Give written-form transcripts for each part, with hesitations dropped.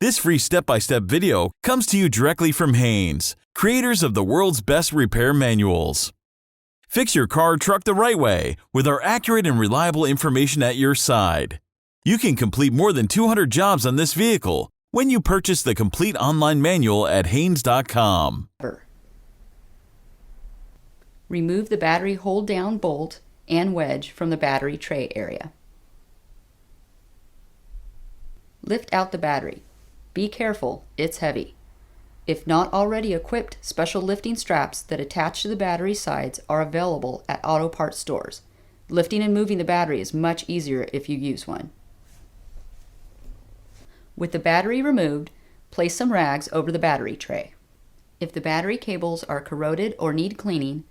This free step-by-step video comes to you directly from Haynes, creators of the world's best repair manuals. Fix your car or truck the right way with our accurate and reliable information at your side. You can complete more than 200 jobs on this vehicle when you purchase the complete online manual at Haynes.com. Remove the battery hold-down bolt and wedge from the battery tray area. Lift out the battery. Be careful, it's heavy. If not already equipped, special lifting straps that attach to the battery sides are available at auto parts stores. Lifting and moving the battery is much easier if you use one. With the battery removed, place some rags over the battery tray. If the battery cables are corroded or need cleaning,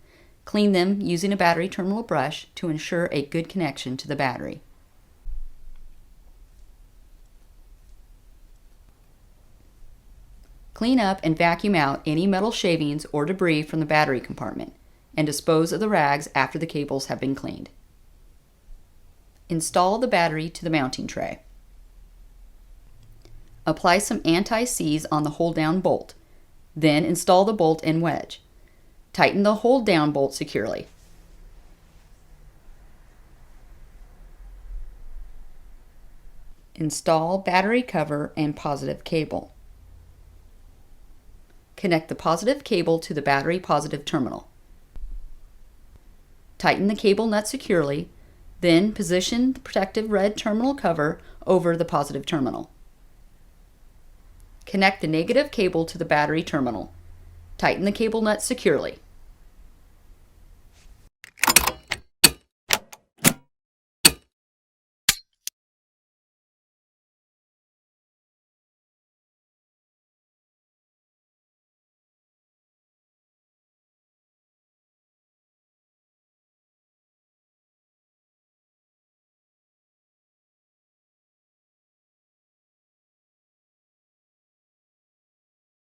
clean them using a battery terminal brush to ensure a good connection to the battery. Clean up and vacuum out any metal shavings or debris from the battery compartment and dispose of the rags after the cables have been cleaned. Install the battery to the mounting tray. Apply some anti-seize on the hold-down bolt. Then install the bolt and wedge. Tighten the hold-down bolt securely. Install battery cover and positive cable. Connect the positive cable to the battery positive terminal. Tighten the cable nut securely, then position the protective red terminal cover over the positive terminal. Connect the negative cable to the battery terminal. Tighten the cable nut securely.